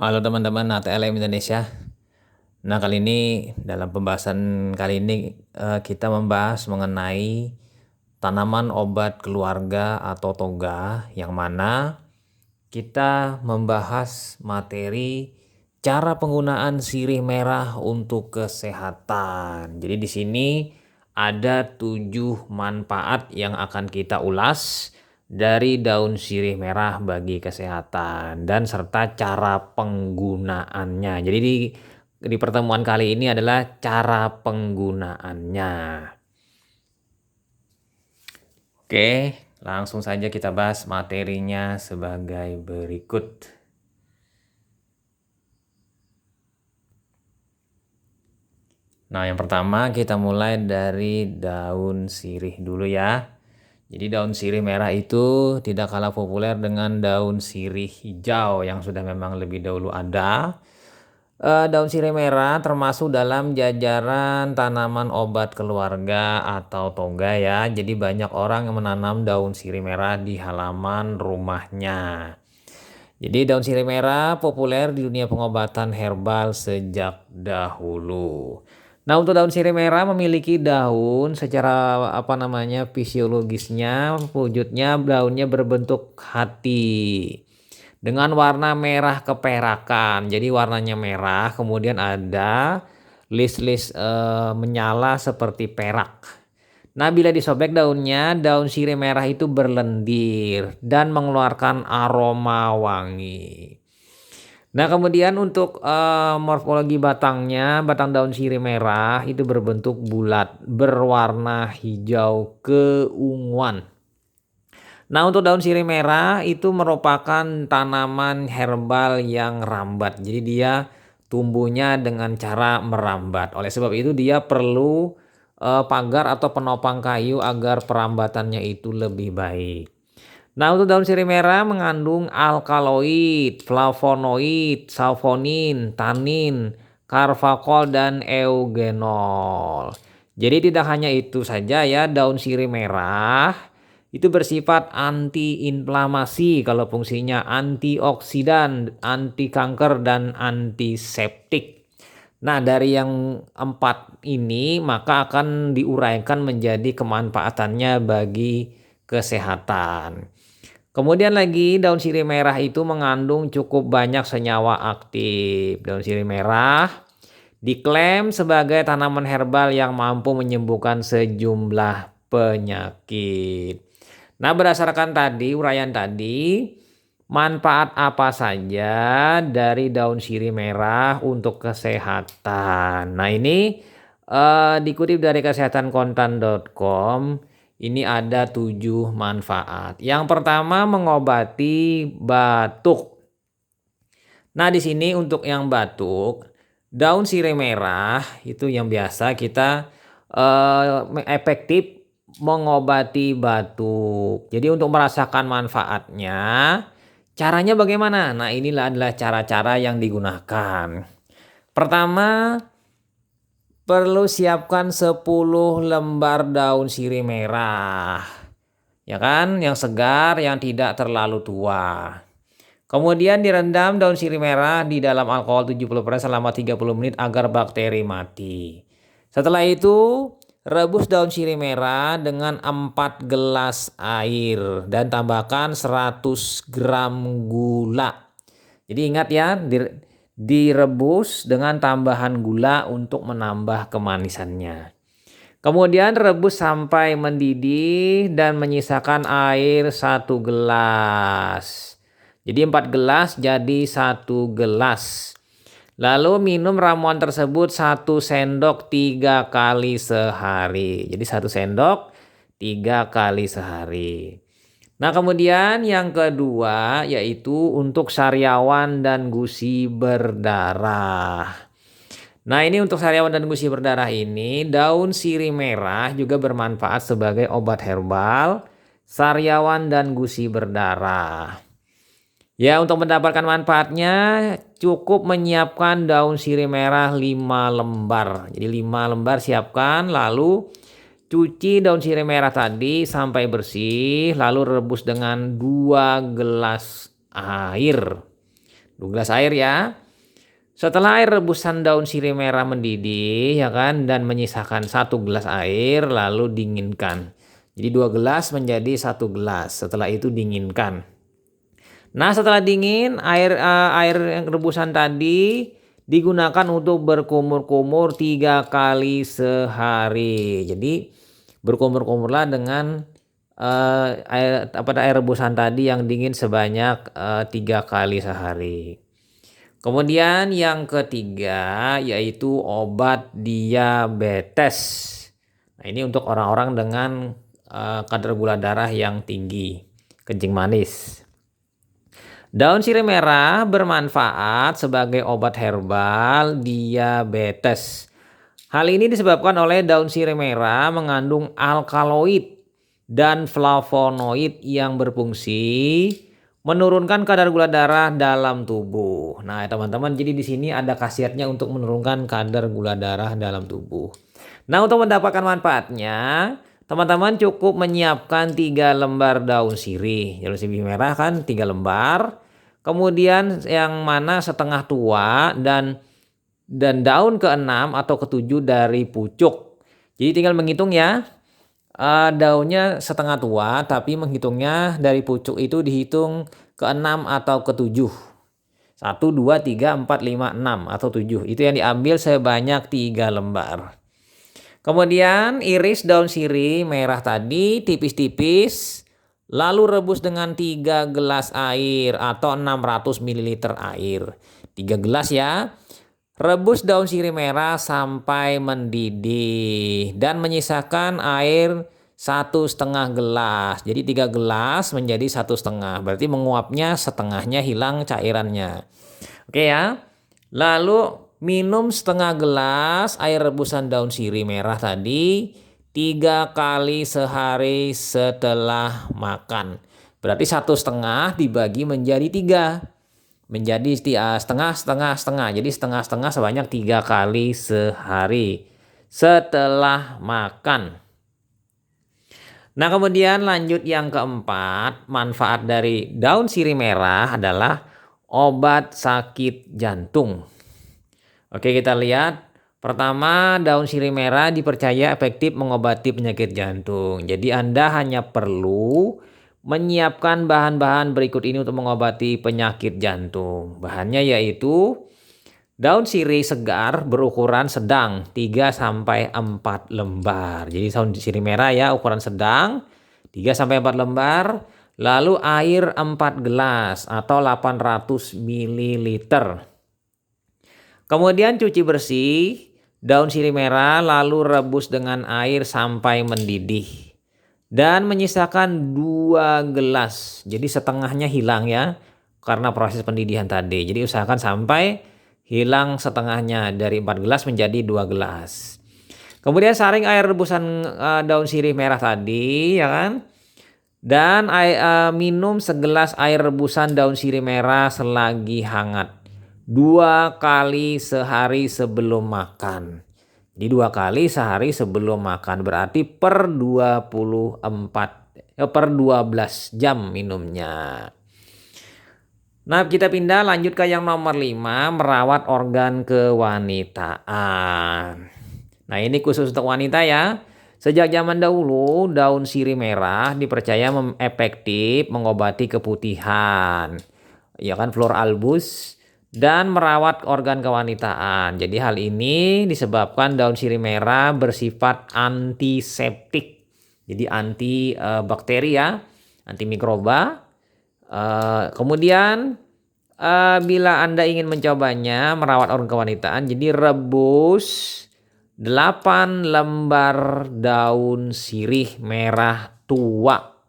Halo teman-teman ATLM Indonesia. Nah, kali ini dalam pembahasan kali ini kita membahas mengenai tanaman obat keluarga atau toga, yang mana kita membahas materi cara penggunaan sirih merah untuk kesehatan. Jadi di sini ada 7 manfaat yang akan kita ulas dari daun sirih merah bagi kesehatan dan serta cara penggunaannya. Jadi di pertemuan kali ini adalah cara penggunaannya. Oke, langsung saja kita bahas materinya sebagai berikut. Nah, yang pertama kita mulai dari daun sirih dulu ya. Jadi daun sirih merah itu tidak kalah populer dengan daun sirih hijau yang sudah memang lebih dahulu ada. Daun sirih merah termasuk dalam jajaran tanaman obat keluarga atau toga ya. Jadi banyak orang yang menanam daun sirih merah di halaman rumahnya. Jadi daun sirih merah populer di dunia pengobatan herbal sejak dahulu. Nah, untuk daun sirih merah memiliki daun secara fisiologisnya, wujudnya daunnya berbentuk hati dengan warna merah keperakan. Jadi warnanya merah, kemudian ada list-list menyala seperti perak. Nah, bila disobek daunnya, daun sirih merah itu berlendir dan mengeluarkan aroma wangi. Nah, kemudian untuk morfologi batangnya, batang daun sirih merah itu berbentuk bulat, berwarna hijau keunguan. Nah, untuk daun sirih merah itu merupakan tanaman herbal yang rambat. Jadi dia tumbuhnya dengan cara merambat. Oleh sebab itu dia perlu pagar atau penopang kayu agar perambatannya itu lebih baik. Nah, untuk daun sirih merah mengandung alkaloid, flavonoid, saponin, tanin, karvakol, dan eugenol. Jadi tidak hanya itu saja ya, daun sirih merah itu bersifat anti-inflamasi kalau fungsinya, antioksidan, anti kanker, dan antiseptik. Nah, dari yang 4 ini maka akan diuraikan menjadi kemanfaatannya bagi kesehatan. Kemudian lagi daun sirih merah itu mengandung cukup banyak senyawa aktif. Daun sirih merah diklaim sebagai tanaman herbal yang mampu menyembuhkan sejumlah penyakit. Nah, berdasarkan tadi uraian tadi, manfaat apa saja dari daun sirih merah untuk kesehatan. Nah, ini dikutip dari kesehatankontan.com. Ini ada 7 manfaat. Yang pertama, mengobati batuk. Nah, di sini untuk yang batuk, daun sirih merah itu yang biasa kita efektif mengobati batuk. Jadi untuk merasakan manfaatnya, caranya bagaimana? Nah, inilah adalah cara-cara yang digunakan. Pertama, perlu siapkan 10 lembar daun sirih merah. Ya kan, yang segar, yang tidak terlalu tua. Kemudian direndam daun sirih merah di dalam alkohol 70% selama 30 menit agar bakteri mati. Setelah itu, rebus daun sirih merah dengan 4 gelas air dan tambahkan 100 gram gula. Jadi ingat ya, direbus dengan tambahan gula untuk menambah kemanisannya. Kemudian rebus sampai mendidih dan menyisakan air 1 gelas. Jadi 4 gelas jadi 1 gelas. Lalu minum ramuan tersebut 1 sendok 3 kali sehari. Jadi 1 sendok 3 kali sehari. Nah, kemudian yang kedua yaitu untuk sariawan dan gusi berdarah. Nah, ini untuk sariawan dan gusi berdarah ini, daun sirih merah juga bermanfaat sebagai obat herbal, sariawan dan gusi berdarah. Ya, untuk mendapatkan manfaatnya cukup menyiapkan daun sirih merah 5 lembar. Jadi 5 lembar siapkan, lalu cuci daun sirih merah tadi sampai bersih, lalu rebus dengan 2 gelas air. 2 gelas air ya. Setelah air rebusan daun sirih merah mendidih ya kan dan menyisakan 1 gelas air lalu dinginkan. Jadi 2 gelas menjadi 1 gelas. Setelah itu dinginkan. Nah, setelah dingin air yang rebusan tadi digunakan untuk berkumur-kumur 3 kali sehari. Jadi berkumur-kumurlah dengan air rebusan tadi yang dingin sebanyak 3 kali sehari. Kemudian yang ketiga yaitu obat diabetes. Nah, ini untuk orang-orang dengan kadar gula darah yang tinggi, kencing manis. Daun sirih merah bermanfaat sebagai obat herbal diabetes. Hal ini disebabkan oleh daun sirih merah mengandung alkaloid dan flavonoid yang berfungsi menurunkan kadar gula darah dalam tubuh. Nah, teman-teman, jadi di sini ada khasiatnya untuk menurunkan kadar gula darah dalam tubuh. Nah, untuk mendapatkan manfaatnya, teman-teman cukup menyiapkan 3 lembar daun sirih. Daun sirih merah kan 3 lembar. Kemudian yang mana setengah tua dan daun ke-6 atau ke-7 dari pucuk. Jadi tinggal menghitung ya. Daunnya setengah tua tapi menghitungnya dari pucuk itu dihitung ke-6 atau ke-7. 1, 2, 3, 4, 5, 6 atau 7. Itu yang diambil sebanyak 3 lembar. Kemudian iris daun sirih merah tadi tipis-tipis. Lalu rebus dengan 3 gelas air atau 600 ml air. 3 gelas ya. Rebus daun sirih merah sampai mendidih dan menyisakan air 1,5 gelas. Jadi 3 gelas menjadi 1,5. Berarti menguapnya setengahnya hilang cairannya. Oke ya. Lalu minum setengah gelas air rebusan daun sirih merah tadi 3 kali sehari setelah makan. Berarti 1,5 dibagi menjadi 3. Menjadi setengah. Jadi setengah sebanyak 3 kali sehari setelah makan. Nah, kemudian lanjut yang keempat, manfaat dari daun sirih merah adalah obat sakit jantung. Oke, kita lihat. Pertama, daun sirih merah dipercaya efektif mengobati penyakit jantung. Jadi Anda hanya perlu menyiapkan bahan-bahan berikut ini untuk mengobati penyakit jantung. Bahannya yaitu daun sirih segar berukuran sedang 3-4 lembar. Jadi daun sirih merah ya ukuran sedang 3-4 lembar. Lalu air 4 gelas atau 800 ml. Kemudian cuci bersih daun sirih merah lalu rebus dengan air sampai mendidih. Dan menyisakan 2 gelas. Jadi setengahnya hilang ya. Karena proses pendidihan tadi. Jadi usahakan sampai hilang setengahnya. Dari 4 gelas menjadi 2 gelas. Kemudian saring air rebusan daun sirih merah tadi ya kan. Dan minum segelas air rebusan daun sirih merah selagi hangat. 2 kali sehari sebelum makan. Jadi 2 kali sehari sebelum makan. Berarti per 12 jam minumnya. Nah, kita pindah lanjut ke yang nomor 5. Merawat organ kewanitaan. Nah, ini khusus untuk wanita ya. Sejak zaman dahulu daun sirih merah dipercaya efektif mengobati keputihan. Ya kan, flor albus. Dan merawat organ kewanitaan. Jadi hal ini disebabkan daun sirih merah bersifat antiseptik. Jadi anti bakteri ya, anti mikroba. Kemudian bila Anda ingin mencobanya merawat organ kewanitaan, jadi rebus 8 lembar daun sirih merah tua.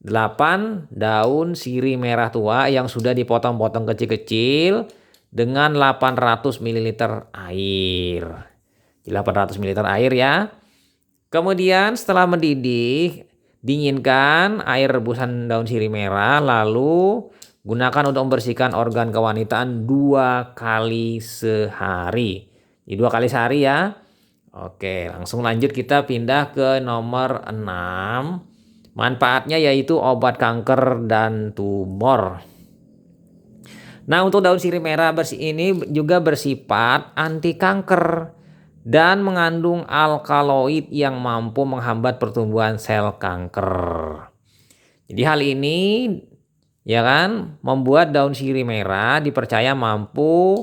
8 daun sirih merah tua yang sudah dipotong-potong kecil-kecil dengan 800 ml air. 800 ml air ya. Kemudian setelah mendidih, dinginkan air rebusan daun sirih merah lalu gunakan untuk membersihkan organ kewanitaan 2 kali sehari. Jadi 2 kali sehari ya. Oke, langsung lanjut kita pindah ke nomor 6. Manfaatnya yaitu obat kanker dan tumor. Nah, untuk daun sirih merah bersih ini juga bersifat anti kanker dan mengandung alkaloid yang mampu menghambat pertumbuhan sel kanker. Jadi hal ini ya kan membuat daun sirih merah dipercaya mampu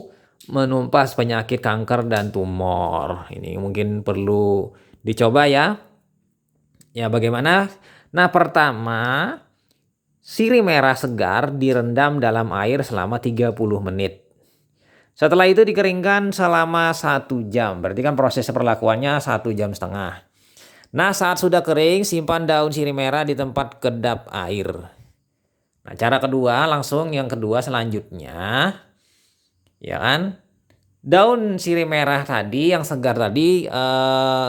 menumpas penyakit kanker dan tumor. Ini mungkin perlu dicoba ya. Ya bagaimana? Nah, pertama, sirih merah segar direndam dalam air selama 30 menit. Setelah itu dikeringkan selama 1 jam. Berarti kan proses perlakuannya 1,5 jam. Nah, saat sudah kering, simpan daun sirih merah di tempat kedap air. Nah, cara kedua, langsung yang kedua selanjutnya, ya kan? Daun sirih merah tadi yang segar tadi,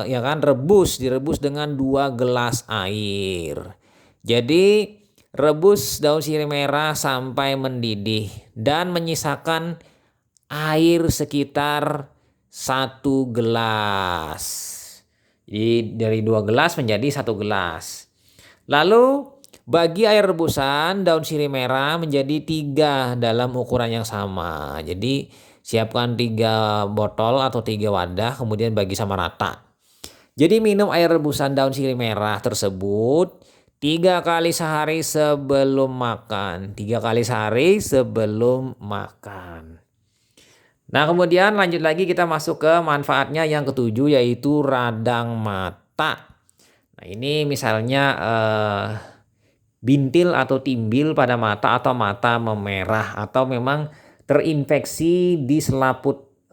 ya kan, direbus dengan 2 gelas air. Jadi rebus daun sirih merah sampai mendidih dan menyisakan air sekitar 1 gelas. Jadi dari 2 gelas menjadi 1 gelas. Lalu bagi air rebusan daun sirih merah menjadi 3 dalam ukuran yang sama. Jadi siapkan 3 botol atau 3 wadah, kemudian bagi sama rata. Jadi minum air rebusan daun sirih merah tersebut 3 kali sehari sebelum makan. 3 kali sehari sebelum makan. Nah, kemudian lanjut lagi kita masuk ke manfaatnya yang ketujuh, yaitu radang mata. Nah, ini misalnya bintil atau timbil pada mata atau mata memerah atau memang terinfeksi di selaput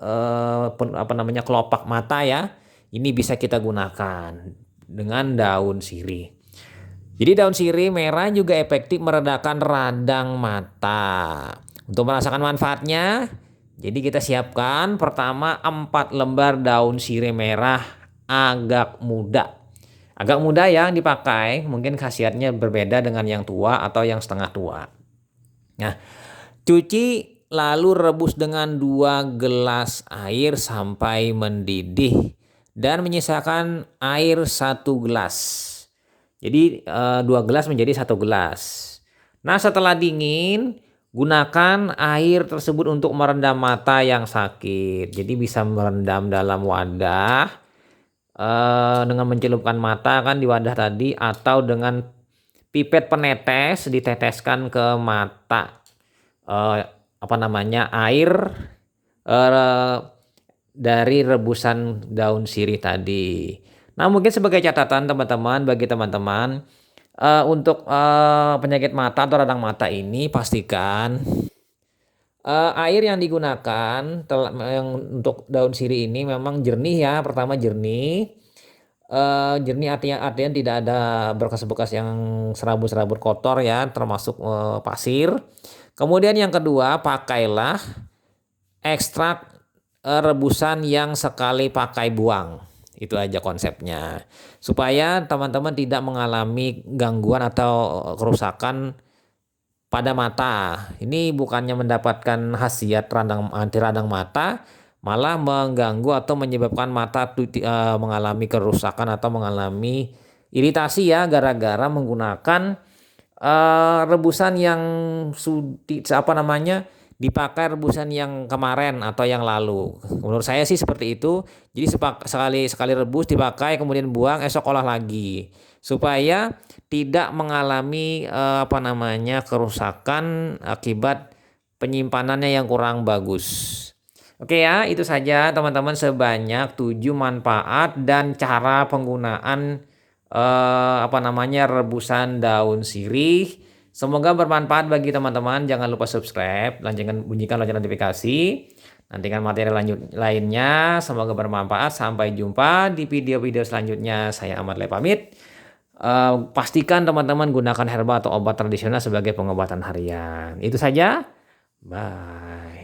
kelopak mata ya. Ini bisa kita gunakan dengan daun sirih. Jadi daun sirih merah juga efektif meredakan radang mata. Untuk merasakan manfaatnya, jadi kita siapkan pertama 4 lembar daun sirih merah agak muda. Agak muda yang dipakai mungkin khasiatnya berbeda dengan yang tua atau yang setengah tua. Nah, cuci lalu rebus dengan 2 gelas air sampai mendidih dan menyisakan air 1 gelas. Jadi 2 gelas menjadi 1 gelas. Nah, setelah dingin, gunakan air tersebut untuk merendam mata yang sakit. Jadi bisa merendam dalam wadah dengan mencelupkan mata kan di wadah tadi, atau dengan pipet penetes diteteskan ke mata air dari rebusan daun sirih tadi. Nah, mungkin sebagai catatan teman-teman, bagi teman-teman untuk penyakit mata atau radang mata ini pastikan air yang digunakan yang untuk daun sirih ini memang jernih ya. Pertama jernih. Jernih artinya tidak ada bekas-bekas yang serabut-serabut kotor ya, termasuk pasir. Kemudian yang kedua, pakailah ekstrak rebusan yang sekali pakai buang. Itu aja konsepnya. Supaya teman-teman tidak mengalami gangguan atau kerusakan pada mata. Ini bukannya mendapatkan khasiat anti radang mata, malah mengganggu atau menyebabkan mata mengalami kerusakan atau mengalami iritasi ya, gara-gara menggunakan rebusan yang dipakai rebusan yang kemarin atau yang lalu. Menurut saya sih seperti itu. Jadi sekali rebus dipakai kemudian buang, esok olah lagi supaya tidak mengalami kerusakan akibat penyimpanannya yang kurang bagus. Oke ya, itu saja teman-teman, sebanyak 7 manfaat dan cara penggunaan rebusan daun sirih. Semoga bermanfaat bagi teman-teman. Jangan lupa subscribe dan jangan bunyikan lonceng notifikasi. Nantikan materi lainnya. Semoga bermanfaat. Sampai jumpa di video-video selanjutnya. Saya Ahmad Le pamit. Pastikan teman-teman gunakan herbal atau obat tradisional sebagai pengobatan harian. Itu saja. Bye.